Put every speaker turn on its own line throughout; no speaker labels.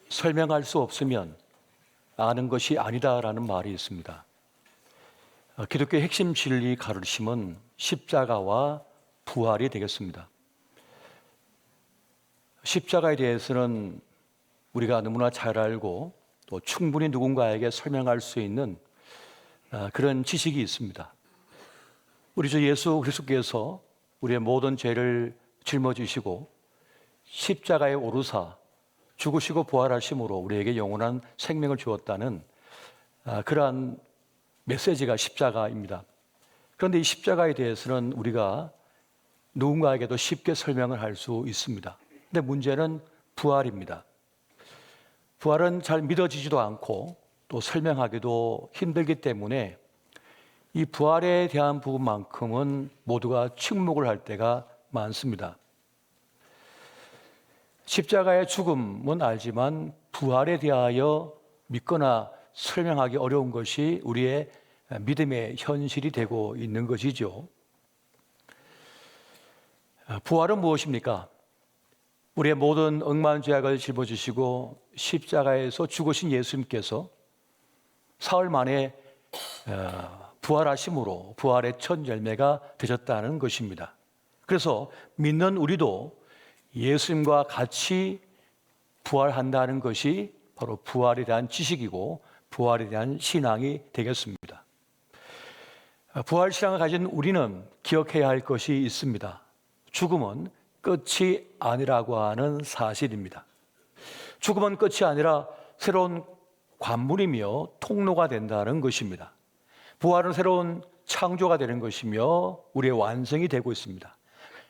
설명할 수 없으면 아는 것이 아니다라는 말이 있습니다. 기독교의 핵심 진리 가르침은 십자가와 부활이 되겠습니다. 십자가에 대해서는 우리가 너무나 잘 알고 또 충분히 누군가에게 설명할 수 있는 그런 지식이 있습니다. 우리 주 예수 그리스도께서 우리의 모든 죄를 짊어지시고 십자가에 오르사 죽으시고 부활하심으로 우리에게 영원한 생명을 주었다는 그러한 메시지가 십자가입니다. 그런데 이 십자가에 대해서는 우리가 누군가에게도 쉽게 설명을 할 수 있습니다. 근데 문제는 부활입니다. 부활은 잘 믿어지지도 않고 또 설명하기도 힘들기 때문에 이 부활에 대한 부분만큼은 모두가 침묵을 할 때가 많습니다. 십자가의 죽음은 알지만 부활에 대하여 믿거나 설명하기 어려운 것이 우리의 믿음의 현실이 되고 있는 것이죠. 부활은 무엇입니까? 우리의 모든 억만 죄악을 짊어지시고 십자가에서 죽으신 예수님께서 사흘 만에 부활하심으로 부활의 첫 열매가 되셨다는 것입니다. 그래서 믿는 우리도 예수님과 같이 부활한다는 것이 바로 부활에 대한 지식이고 부활에 대한 신앙이 되겠습니다. 부활 신앙을 가진 우리는 기억해야 할 것이 있습니다. 죽음은 끝이 아니라고 하는 사실입니다. 죽음은 끝이 아니라 새로운 관문이며 통로가 된다는 것입니다. 부활은 새로운 창조가 되는 것이며 우리의 완성이 되고 있습니다.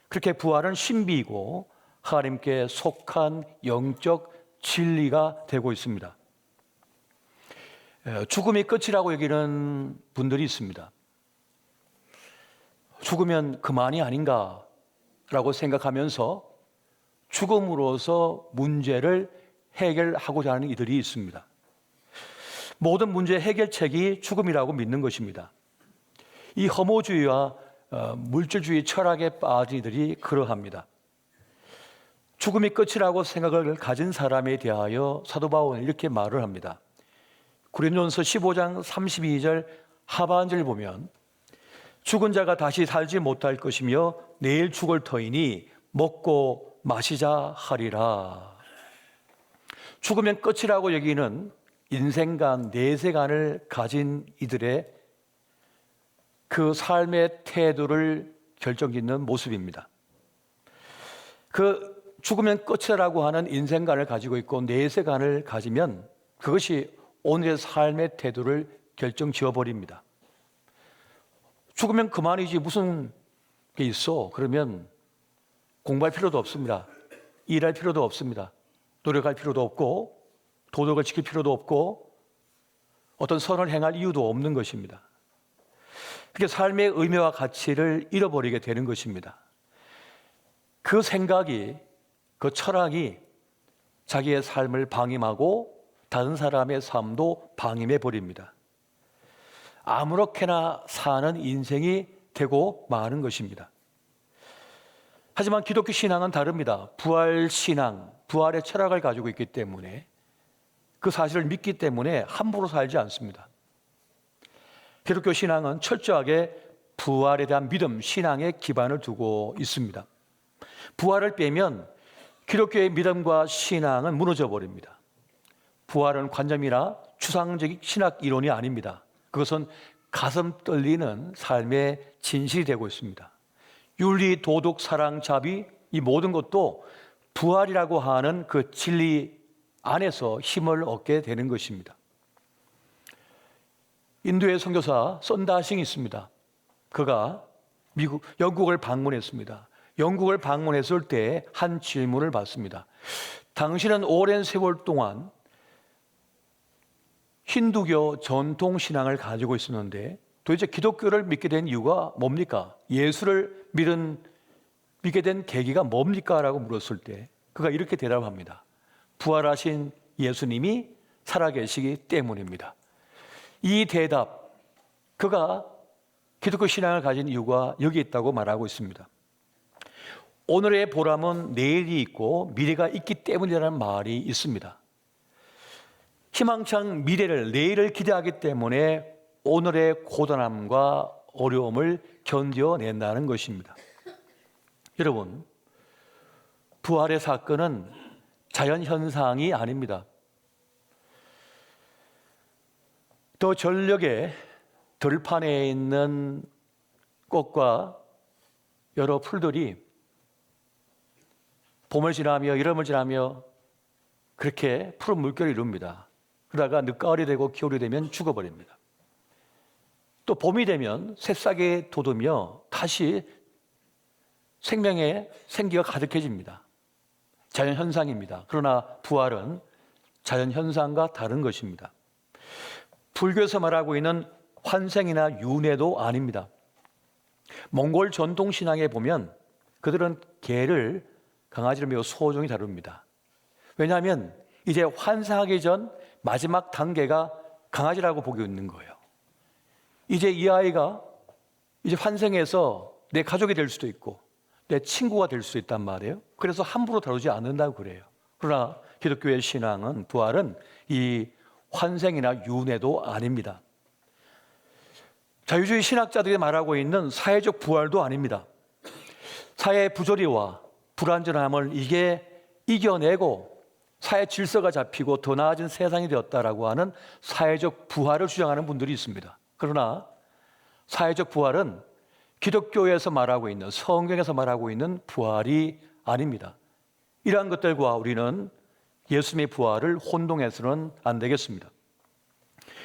그렇게 부활은 신비이고 하나님께 속한 영적 진리가 되고 있습니다. 죽음이 끝이라고 여기는 분들이 있습니다. 죽으면 그만이 아닌가라고 생각하면서 죽음으로써 문제를 해결하고자 하는 이들이 있습니다. 모든 문제의 해결책이 죽음이라고 믿는 것입니다. 이 허무주의와 물질주의 철학에 빠진 이들이 그러합니다. 죽음이 끝이라고 생각을 가진 사람에 대하여 사도 바울은 이렇게 말을 합니다. 고린도전서 15장 32절 하반절을 보면 죽은 자가 다시 살지 못할 것이며 내일 죽을 터이니 먹고 마시자 하리라. 죽으면 끝이라고 여기는 인생관, 내세관을 가진 이들의 그 삶의 태도를 결정짓는 모습입니다. 그 죽으면 끝이라고 하는 인생관을 가지고 있고 내세관을 가지면 그것이 오늘의 삶의 태도를 결정지어버립니다. 죽으면 그만이지 무슨 게 있어? 그러면 공부할 필요도 없습니다. 일할 필요도 없습니다. 노력할 필요도 없고 도덕을 지킬 필요도 없고 어떤 선을 행할 이유도 없는 것입니다. 그렇게 삶의 의미와 가치를 잃어버리게 되는 것입니다. 그 생각이, 그 철학이 자기의 삶을 방임하고 다른 사람의 삶도 방임해 버립니다. 아무렇게나 사는 인생이 되고 마는 것입니다. 하지만 기독교 신앙은 다릅니다. 부활 신앙, 부활의 철학을 가지고 있기 때문에 그 사실을 믿기 때문에 함부로 살지 않습니다. 기독교 신앙은 철저하게 부활에 대한 믿음, 신앙에 기반을 두고 있습니다. 부활을 빼면 기독교의 믿음과 신앙은 무너져 버립니다. 부활은 관념이나 추상적인 신학 이론이 아닙니다. 그것은 가슴 떨리는 삶의 진실이 되고 있습니다. 윤리, 도덕, 사랑, 자비 이 모든 것도 부활이라고 하는 그 진리 안에서 힘을 얻게 되는 것입니다. 인도의 선교사 썬다싱이 있습니다. 그가 영국을 방문했습니다. 영국을 방문했을 때 한 질문을 받습니다. 당신은 오랜 세월 동안 힌두교 전통 신앙을 가지고 있었는데 도대체 기독교를 믿게 된 이유가 뭡니까? 예수를 믿게 된 계기가 뭡니까? 라고 물었을 때 그가 이렇게 대답합니다. 부활하신 예수님이 살아계시기 때문입니다. 이 대답, 그가 기독교 신앙을 가진 이유가 여기 있다고 말하고 있습니다. 오늘의 보람은 내일이 있고 미래가 있기 때문이라는 말이 있습니다. 희망찬 미래를, 내일을 기대하기 때문에 오늘의 고단함과 어려움을 견뎌낸다는 것입니다. 여러분, 부활의 사건은 자연현상이 아닙니다. 더 전력의 들판에 있는 꽃과 여러 풀들이 봄을 지나며 여름을 지나며 그렇게 푸른 물결을 이룹니다. 그러다가 늦가을이 되고 겨울이 되면 죽어버립니다. 또 봄이 되면 새싹이 돋으며 다시 생명의 생기가 가득해집니다. 자연현상입니다. 그러나 부활은 자연현상과 다른 것입니다. 불교에서 말하고 있는 환생이나 윤회도 아닙니다. 몽골 전통신앙에 보면 그들은 개를 강아지를 매우 소중히 다룹니다. 왜냐하면 이제 환생하기 전 마지막 단계가 강아지라고 보고 있는 거예요. 이제 이 아이가 이제 환생해서 내 가족이 될 수도 있고 내 친구가 될 수 있단 말이에요. 그래서 함부로 다루지 않는다고 그래요. 그러나 기독교의 신앙은, 부활은 이 환생이나 윤회도 아닙니다. 자유주의 신학자들이 말하고 있는 사회적 부활도 아닙니다. 사회의 부조리와 불완전함을 이겨내고 사회 질서가 잡히고 더 나아진 세상이 되었다라고 하는 사회적 부활을 주장하는 분들이 있습니다. 그러나 사회적 부활은 기독교에서 말하고 있는, 성경에서 말하고 있는 부활이 아닙니다. 이러한 것들과 우리는 예수님의 부활을 혼동해서는 안 되겠습니다.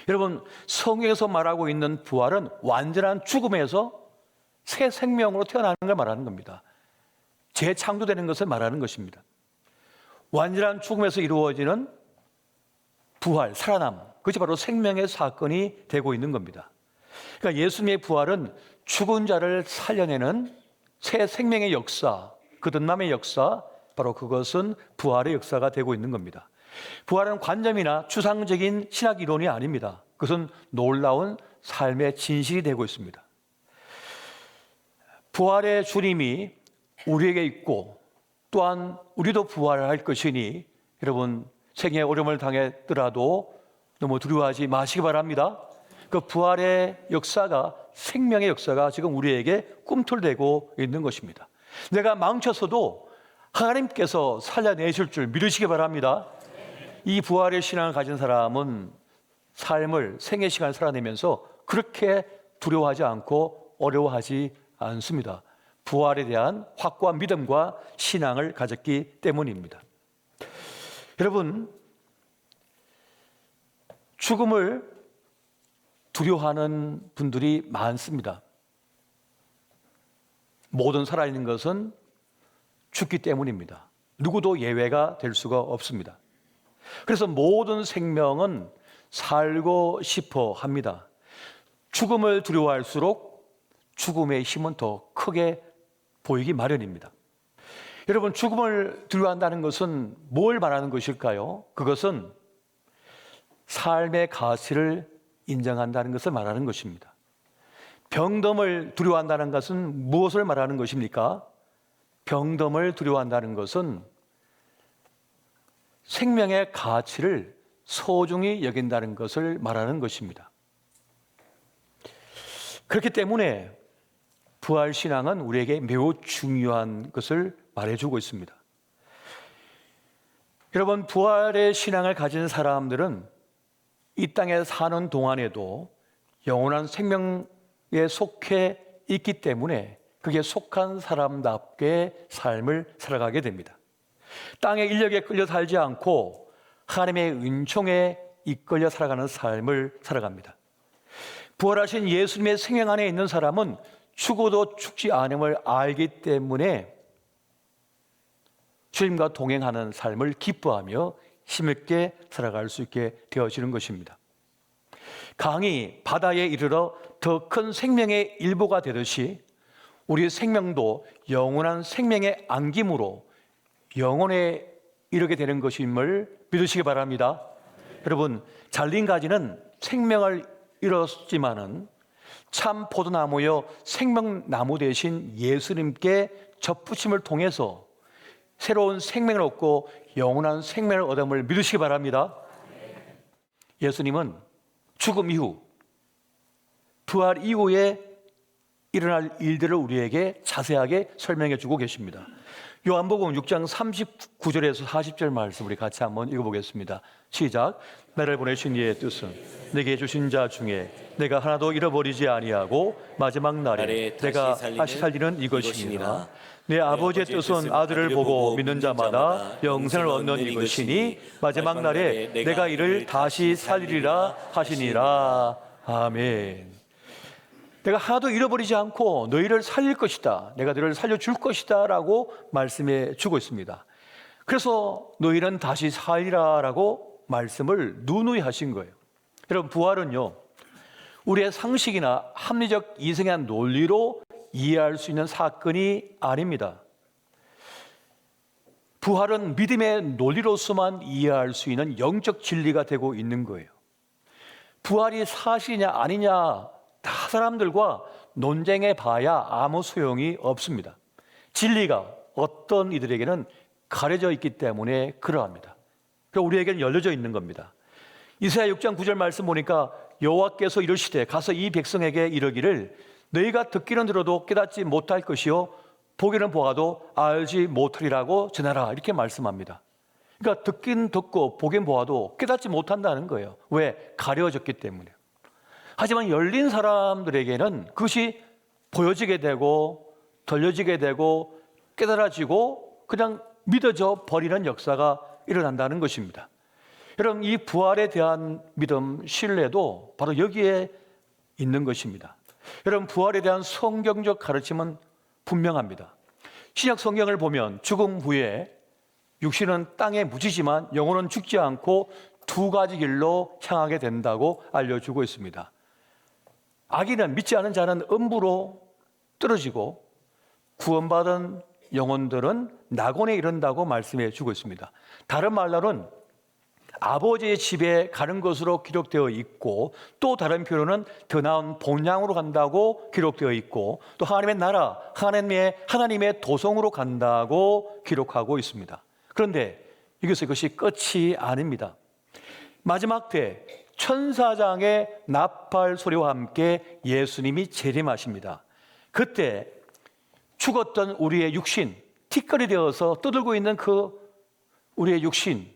여러분, 성경에서 말하고 있는 부활은 완전한 죽음에서 새 생명으로 태어나는 걸 말하는 겁니다. 재창조되는 것을 말하는 것입니다. 완전한 죽음에서 이루어지는 부활, 살아남, 그것이 바로 생명의 사건이 되고 있는 겁니다. 그러니까 예수님의 부활은 죽은 자를 살려내는 새 생명의 역사, 거듭남의 역사, 바로 그것은 부활의 역사가 되고 있는 겁니다. 부활은 관념이나 추상적인 신학 이론이 아닙니다. 그것은 놀라운 삶의 진실이 되고 있습니다. 부활의 주님이 우리에게 있고 또한 우리도 부활할 것이니 여러분, 생의 어려움을 당했더라도 너무 두려워하지 마시기 바랍니다. 그 부활의 역사가, 생명의 역사가 지금 우리에게 꿈틀대고 있는 것입니다. 내가 망쳤어도 하나님께서 살려내실 줄 믿으시기 바랍니다. 이 부활의 신앙을 가진 사람은 삶을, 생의 시간을 살아내면서 그렇게 두려워하지 않고 어려워하지 않습니다. 부활에 대한 확고한 믿음과 신앙을 가졌기 때문입니다. 여러분, 죽음을 두려워하는 분들이 많습니다. 모든 살아있는 것은 죽기 때문입니다. 누구도 예외가 될 수가 없습니다. 그래서 모든 생명은 살고 싶어 합니다. 죽음을 두려워할수록 죽음의 힘은 더 크게 보이기 마련입니다. 여러분, 죽음을 두려워한다는 것은 뭘 말하는 것일까요? 그것은 삶의 가치를 인정한다는 것을 말하는 것입니다. 병듦을 두려워한다는 것은 무엇을 말하는 것입니까? 병듦을 두려워한다는 것은 생명의 가치를 소중히 여긴다는 것을 말하는 것입니다. 그렇기 때문에 부활신앙은 우리에게 매우 중요한 것을 말해주고 있습니다. 여러분, 부활의 신앙을 가진 사람들은 이 땅에 사는 동안에도 영원한 생명에 속해 있기 때문에 그게 속한 사람답게 삶을 살아가게 됩니다. 땅의 인력에 끌려 살지 않고 하나님의 은총에 이끌려 살아가는 삶을 살아갑니다. 부활하신 예수님의 생명 안에 있는 사람은 죽어도 죽지 않음을 알기 때문에 주님과 동행하는 삶을 기뻐하며 힘있게 살아갈 수 있게 되어지는 것입니다. 강이 바다에 이르러 더 큰 생명의 일부가 되듯이 우리의 생명도 영원한 생명의 안김으로 영원에 이르게 되는 것임을 믿으시기 바랍니다. 여러분, 잘린 가지는 생명을 잃었지만은 참 포도나무여 생명나무 대신 예수님께 접붙임을 통해서 새로운 생명을 얻고 영원한 생명을 얻음을 믿으시기 바랍니다. 예수님은 죽음 이후, 부활 이후에 일어날 일들을 우리에게 자세하게 설명해 주고 계십니다. 요한복음 6장 39절에서 40절 말씀 우리 같이 한번 읽어보겠습니다. 시작. 나를 보내신 이의 뜻은 내게 주신 자 중에 내가 하나도 잃어버리지 아니하고 마지막 날에 내가 다시 살리는 이것이니라. 내 아버지의 뜻은 아들을 보고 믿는 자마다 영생을 얻는 이것이니 마지막 날에 내가 이를 다시 살리리라 하시니라. 아멘. 내가 하나도 잃어버리지 않고 너희를 살릴 것이다. 내가 너희를 살려줄 것이다 라고 말씀해 주고 있습니다. 그래서 너희는 다시 살리라 라고 말씀을 누누이 하신 거예요. 여러분, 부활은요, 우리의 상식이나 합리적 이성의 논리로 이해할 수 있는 사건이 아닙니다. 부활은 믿음의 논리로서만 이해할 수 있는 영적 진리가 되고 있는 거예요. 부활이 사실이냐 아니냐 다 사람들과 논쟁해 봐야 아무 소용이 없습니다. 진리가 어떤 이들에게는 가려져 있기 때문에 그러합니다. 그리고 우리에게는 열려져 있는 겁니다. 이사야 6장 9절 말씀 보니까 여호와께서 이르시되 가서 이 백성에게 이르기를 너희가 듣기는 들어도 깨닫지 못할 것이요 보기는 보아도 알지 못하리라고 전하라 이렇게 말씀합니다. 그러니까 듣긴 듣고 보긴 보아도 깨닫지 못한다는 거예요. 왜? 가려졌기 때문에. 하지만 열린 사람들에게는 그것이 보여지게 되고 들려지게 되고 깨달아지고 그냥 믿어져 버리는 역사가 일어난다는 것입니다. 여러분, 이 부활에 대한 믿음, 신뢰도 바로 여기에 있는 것입니다. 여러분, 부활에 대한 성경적 가르침은 분명합니다. 신약 성경을 보면 죽음 후에 육신은 땅에 묻히지만 영혼은 죽지 않고 두 가지 길로 향하게 된다고 알려주고 있습니다. 악인은, 믿지 않은 자는 음부로 떨어지고 구원받은 영혼들은 낙원에 이른다고 말씀해 주고 있습니다. 다른 말로는 아버지의 집에 가는 것으로 기록되어 있고, 또 다른 표현은 더 나은 본향으로 간다고 기록되어 있고, 또 하나님의 나라, 하나님의 도성으로 간다고 기록하고 있습니다. 그런데 이것이 끝이 아닙니다. 마지막 때 천사장의 나팔 소리와 함께 예수님이 재림하십니다. 그때 죽었던 우리의 육신, 티끌이 되어서 떠들고 있는 그 우리의 육신,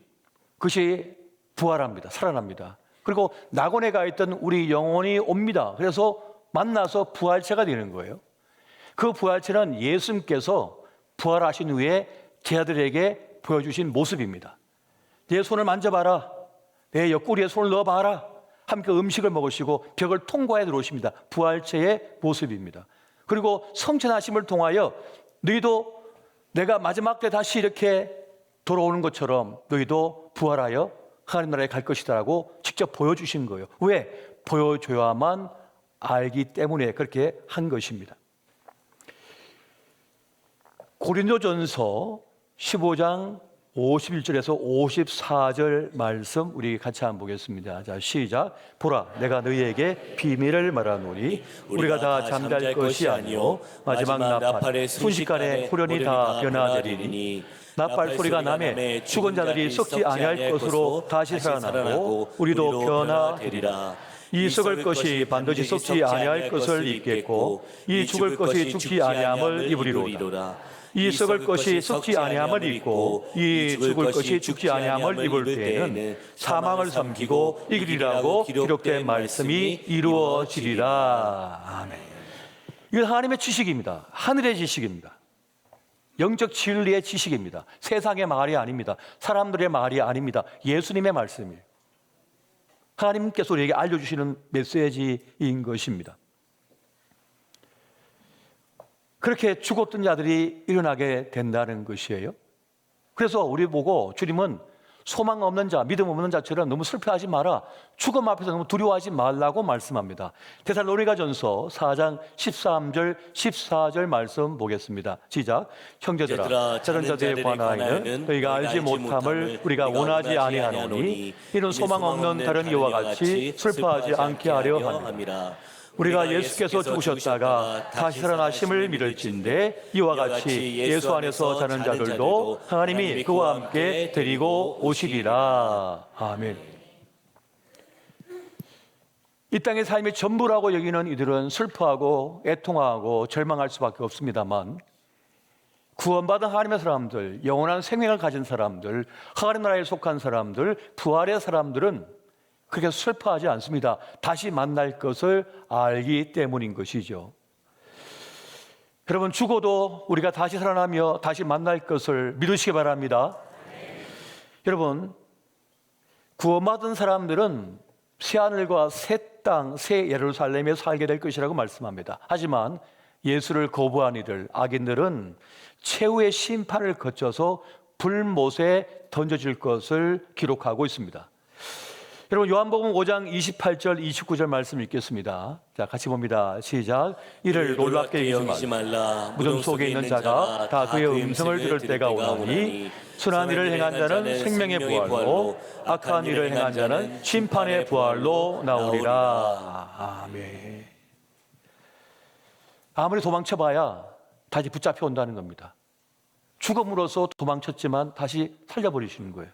그것이 부활합니다. 살아납니다. 그리고 낙원에 가 있던 우리 영혼이 옵니다. 그래서 만나서 부활체가 되는 거예요. 그 부활체는 예수님께서 부활하신 후에 제자들에게 보여주신 모습입니다. 내 손을 만져봐라. 내 옆구리에 손을 넣어봐라. 함께 음식을 먹으시고 벽을 통과해 들어오십니다. 부활체의 모습입니다. 그리고 성천하심을 통하여 너희도 내가 마지막 때 다시 이렇게 돌아오는 것처럼 너희도 부활하여 하나님 나라에 갈 것이다라고 직접 보여주신 거예요. 왜? 보여줘야만 알기 때문에 그렇게 한 것입니다. 고린도전서 15장 51절에서 54절 말씀 우리 같이 한번 보겠습니다. 자, 시작. 보라, 내가 너희에게 비밀을 말하노니 우리가 다 잠잘 것이 아니요 마지막 나팔의 순식간에 후련히 다 변화되리니 나팔 소리가 나매 죽은 자들이 썩지 아니할 것으로 다시 살아나고 우리도 변화되리라. 이 썩을 것이 반드시 썩지 아니할 것을 입겠고 이 죽을 것이 죽지 아니함을 입으리로다. 이 썩을 것이 썩지 아니함을 입고 이 죽을 것이 죽지 아니함을 입을 때에는 사망을 섬기고 이기리라고 기록된 말씀이 이루어지리라. 아멘. 이건 하나님의 지식입니다. 하늘의 지식입니다. 영적 진리의 지식입니다. 세상의 말이 아닙니다. 사람들의 말이 아닙니다. 예수님의 말씀이에요. 하나님께서 우리에게 알려주시는 메시지인 것입니다. 그렇게 죽었던 자들이 일어나게 된다는 것이에요. 그래서 우리 보고 주님은 소망 없는 자, 믿음 없는 자처럼 너무 슬퍼하지 마라. 죽음 앞에서 너무 두려워하지 말라고 말씀합니다. 데살로니가전서 4장 13절, 14절 말씀 보겠습니다. 시작. 형제들아, 저런 자들에 관하여는 너희가 알지 못함을 우리가 원하지 아니하노니 이는 소망 없는 다른 이와 같이 슬퍼하지 않게 하려 함이라. 우리가 예수께서 죽으셨다가 다시 살아나심을 믿을진데 이와 같이 예수 안에서 자는 자들도 하나님이 그와 함께 데리고 오시리라. 아멘. 이 땅의 삶이 전부라고 여기는 이들은 슬퍼하고 애통하고 절망할 수밖에 없습니다만, 구원받은 하나님의 사람들, 영원한 생명을 가진 사람들, 하나님 나라에 속한 사람들, 부활의 사람들은 그렇게 슬퍼하지 않습니다. 다시 만날 것을 알기 때문인 것이죠. 여러분, 죽어도 우리가 다시 살아나며 다시 만날 것을 믿으시기 바랍니다. 여러분, 구원받은 사람들은 새하늘과 새 땅, 새 예루살렘에 살게 될 것이라고 말씀합니다. 하지만 예수를 거부한 이들, 악인들은 최후의 심판을 거쳐서 불못에 던져질 것을 기록하고 있습니다. 여러분, 요한복음 5장 28절 29절 말씀 읽겠습니다. 자, 같이 봅니다. 시작. 이를 놀랍게 여기지 말라. 무덤 속에 있는 자가 다 그의 음성을 들을 때가 오나니 선한 일을 행한 자는 생명의 부활로, 악한 일을 행한 자는 심판의 부활로 나오리라. 아멘. 아무리 도망쳐봐야 다시 붙잡혀 온다는 겁니다. 죽음으로써 도망쳤지만 다시 살려버리시는 거예요.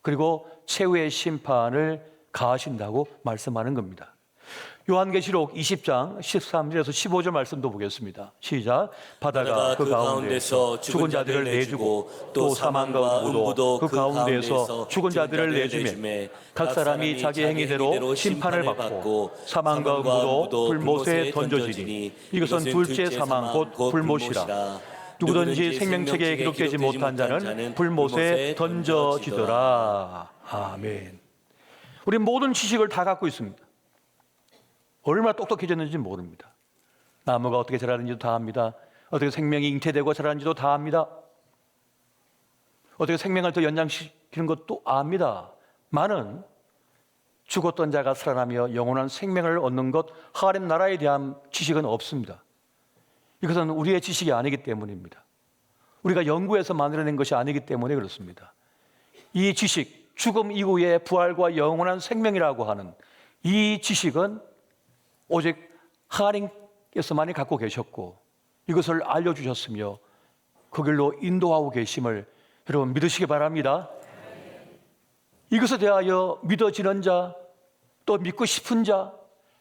그리고 최후의 심판을 가하신다고 말씀하는 겁니다. 요한계시록 20장 13절에서 15절 말씀도 보겠습니다. 시작. 바다가 그 가운데서 죽은 자들을 내주고 또 사망과 음부도 그 가운데서 죽은 자들을 내주매 각 사람이 자기 행위대로 심판을 받고 사망과 음부도 불못에 던져지니 이것은 둘째 사망 곧 불못이라. 누구든지 생명책에 기록되지 못한 자는 불못에 던져지더라. 아멘. 우리 모든 지식을 다 갖고 있습니다. 얼마나 똑똑해졌는지 모릅니다. 나무가 어떻게 자라는지도 다 압니다. 어떻게 생명이 잉태되고 자라는지도 다 압니다. 어떻게 생명을 더 연장시키는 것도 압니다. 많은 죽었던 자가 살아나며 영원한 생명을 얻는 것, 하나님 나라에 대한 지식은 없습니다. 이것은 우리의 지식이 아니기 때문입니다. 우리가 연구해서 만들어낸 것이 아니기 때문에 그렇습니다. 이 지식, 죽음 이후의 부활과 영원한 생명이라고 하는 이 지식은 오직 하나님께서만이 갖고 계셨고 이것을 알려주셨으며 그 길로 인도하고 계심을 여러분 믿으시기 바랍니다. 이것에 대하여 믿어지는 자, 또 믿고 싶은 자,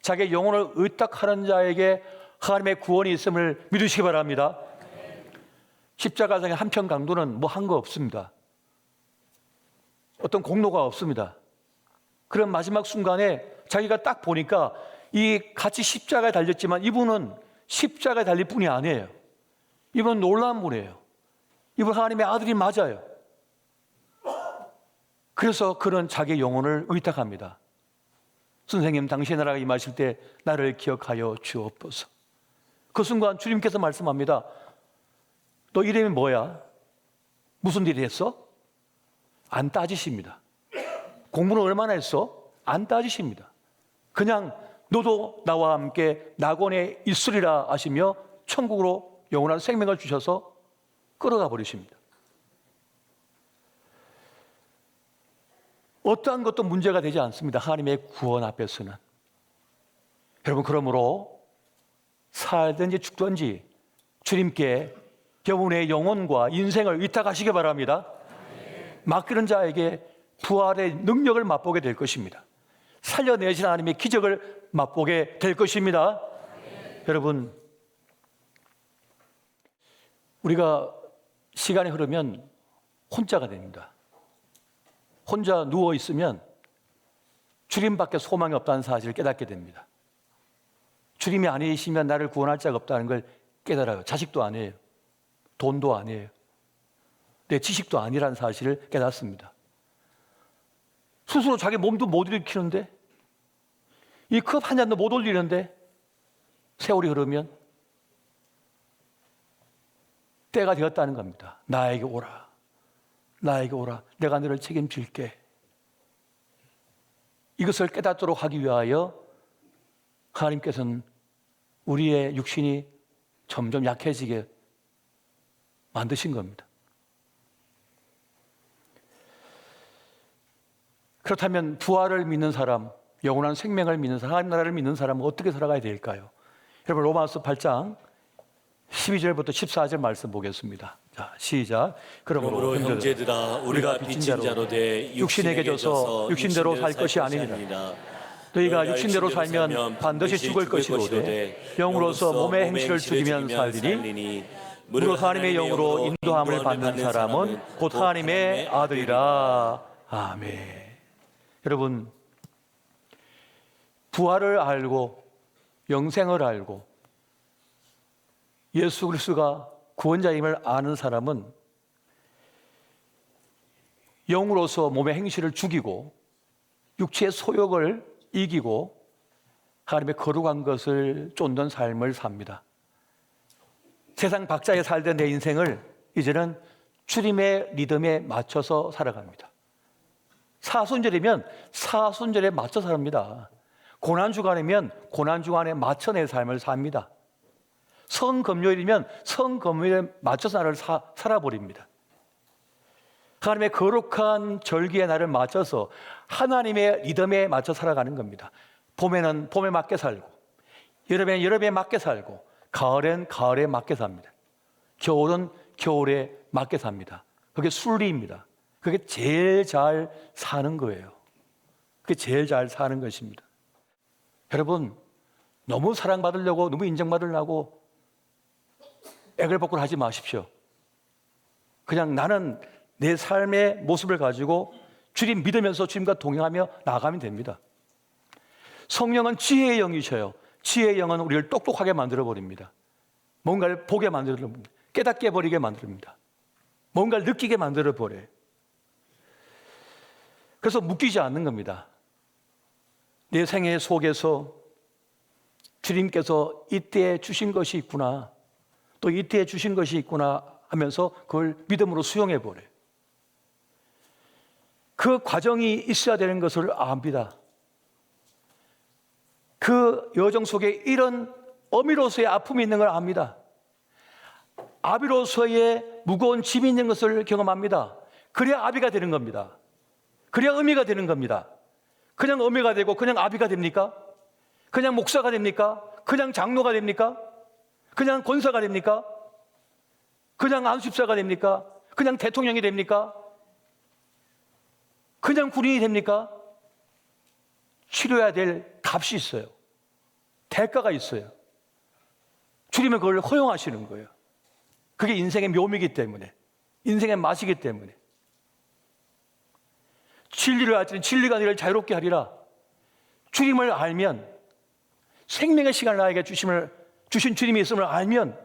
자기의 영혼을 의탁하는 자에게 하나님의 구원이 있음을 믿으시기 바랍니다. 십자가상의 한편 강도는 뭐 한 거 없습니다. 어떤 공로가 없습니다. 그런 마지막 순간에 자기가 딱 보니까 이 같이 십자가에 달렸지만 이분은 십자가에 달릴 뿐이 아니에요. 이분은 놀라운 분이에요. 이분 하나님의 아들이 맞아요. 그래서 그는 자기의 영혼을 의탁합니다. 선생님, 당신의 나라가 임하실 때 나를 기억하여 주옵소서. 그 순간 주님께서 말씀합니다. 너 이름이 뭐야? 무슨 일이 했어? 안 따지십니다. 공부는 얼마나 했어? 안 따지십니다. 그냥 너도 나와 함께 낙원에 있으리라 하시며 천국으로 영원한 생명을 주셔서 끌어가 버리십니다. 어떠한 것도 문제가 되지 않습니다. 하나님의 구원 앞에서는. 여러분, 그러므로 살든지 죽든지 주님께 여러분의 영혼과 인생을 의탁하시기 바랍니다. 맡기는 자에게 부활의 능력을 맛보게 될 것입니다. 살려내신 하나님의 기적을 맛보게 될 것입니다. 여러분, 우리가 시간이 흐르면 혼자가 됩니다. 혼자 누워 있으면 주님밖에 소망이 없다는 사실을 깨닫게 됩니다. 주님이 아니시면 나를 구원할 자가 없다는 걸 깨달아요. 자식도 아니에요. 돈도 아니에요. 내 지식도 아니라는 사실을 깨닫습니다. 스스로 자기 몸도 못 일으키는데, 이 컵 한 잔도 못 올리는데, 세월이 흐르면 때가 되었다는 겁니다. 나에게 오라. 나에게 오라. 내가 너를 책임질게. 이것을 깨닫도록 하기 위하여 하나님께서는 우리의 육신이 점점 약해지게 만드신 겁니다. 그렇다면 부활을 믿는 사람, 영원한 생명을 믿는 사람, 하나님 나라를 믿는 사람은 어떻게 살아가야 될까요? 여러분, 로마서 8장 12절부터 14절 말씀 보겠습니다. 자, 시작. 그러므로 형제들아, 우리가 빚진 자로 돼 육신에게 져서 육신대로 살 것이 아니니라. 너희가 육신대로 살면 반드시 죽을 것이로되 영으로서 몸의 행실을 죽이면 살리니 무릇 하나님의 영으로 인도함을 받는 사람은 곧 하나님의 아들이라. 아멘. 여러분, 부활을 알고 영생을 알고 예수 그리스도가 구원자임을 아는 사람은 영으로서 몸의 행실을 죽이고 육체의 소욕을 이기고 하나님의 거룩한 것을 쫓는 삶을 삽니다. 세상 박자에 살던 내 인생을 이제는 주님의 리듬에 맞춰서 살아갑니다. 사순절이면 사순절에 맞춰 삽니다. 고난주간이면 고난주간에 맞춰 내 삶을 삽니다. 성금요일이면 성금요일에 맞춰서 나를 살아버립니다. 하나님의 거룩한 절기의 날을 맞춰서 하나님의 리듬에 맞춰 살아가는 겁니다. 봄에는 봄에 맞게 살고, 여름에는 여름에 맞게 살고, 가을엔 가을에 맞게 삽니다. 겨울은 겨울에 맞게 삽니다. 그게 순리입니다. 그게 제일 잘 사는 거예요. 그게 제일 잘 사는 것입니다. 여러분, 너무 사랑받으려고, 너무 인정받으려고 애걸복걸 하지 마십시오. 그냥 나는 내 삶의 모습을 가지고 주님 믿으면서 주님과 동행하며 나아가면 됩니다. 성령은 지혜의 영이셔요. 지혜의 영은 우리를 똑똑하게 만들어버립니다. 뭔가를 보게 만들어버립니다. 깨닫게 버리게 만듭니다. 뭔가를 느끼게 만들어버려요. 그래서 묶이지 않는 겁니다. 내 생애 속에서 주님께서 이때에 주신 것이 있구나, 또 이때에 주신 것이 있구나 하면서 그걸 믿음으로 수용해 버려요. 그 과정이 있어야 되는 것을 압니다. 그 여정 속에 이런 어미로서의 아픔이 있는 걸 압니다. 아비로서의 무거운 짐이 있는 것을 경험합니다. 그래야 아비가 되는 겁니다. 그래야 어미가 되는 겁니다. 그냥 어미가 되고 그냥 아비가 됩니까? 그냥 목사가 됩니까? 그냥 장로가 됩니까? 그냥 권사가 됩니까? 그냥 안수집사가 됩니까? 그냥 대통령이 됩니까? 그냥 군인이 됩니까? 치러야 될 값이 있어요. 대가가 있어요. 주님은 그걸 허용하시는 거예요. 그게 인생의 묘미이기 때문에, 인생의 맛이기 때문에. 진리를 알지니 진리가 너희를 자유롭게 하리라. 주님을 알면, 생명의 시간을 나에게 주신 주님이 있음을 알면,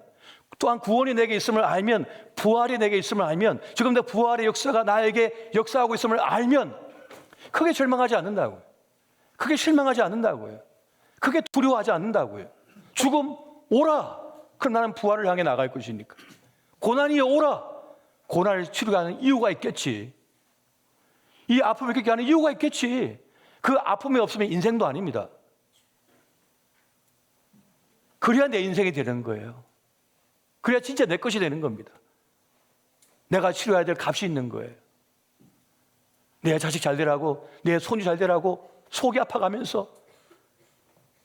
또한 구원이 내게 있음을 알면, 부활이 내게 있음을 알면, 지금도 부활의 역사가 나에게 역사하고 있음을 알면 크게 절망하지 않는다고요. 크게 실망하지 않는다고요. 크게 두려워하지 않는다고요. 죽음 오라. 그럼 나는 부활을 향해 나갈 것이니까. 고난이 오라. 고난을 치르게 하는 이유가 있겠지. 이 아픔을 겪게 하는 이유가 있겠지. 그 아픔이 없으면 인생도 아닙니다. 그래야 내 인생이 되는 거예요. 그래야 진짜 내 것이 되는 겁니다. 내가 치러야 될 값이 있는 거예요. 내 자식 잘 되라고, 내 손주 잘 되라고 속이 아파가면서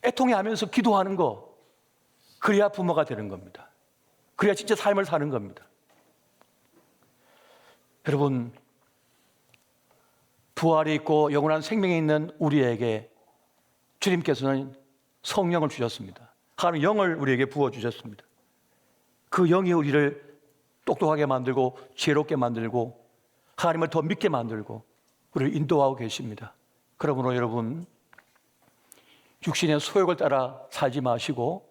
애통해하면서 기도하는 거, 그래야 부모가 되는 겁니다. 그래야 진짜 삶을 사는 겁니다. 여러분, 부활이 있고 영원한 생명이 있는 우리에게 주님께서는 성령을 주셨습니다. 하나님 영을 우리에게 부어주셨습니다. 그 영이 우리를 똑똑하게 만들고 지혜롭게 만들고 하나님을 더 믿게 만들고 우리를 인도하고 계십니다. 그러므로 여러분, 육신의 소욕을 따라 살지 마시고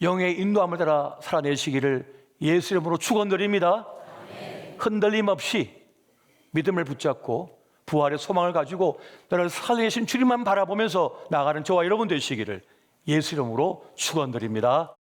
영의 인도함을 따라 살아내시기를 예수 이름으로 축원드립니다. 흔들림 없이 믿음을 붙잡고 부활의 소망을 가지고 나를 살리신 주님만 바라보면서 나아가는 저와 여러분 되시기를 예수 이름으로 축원드립니다.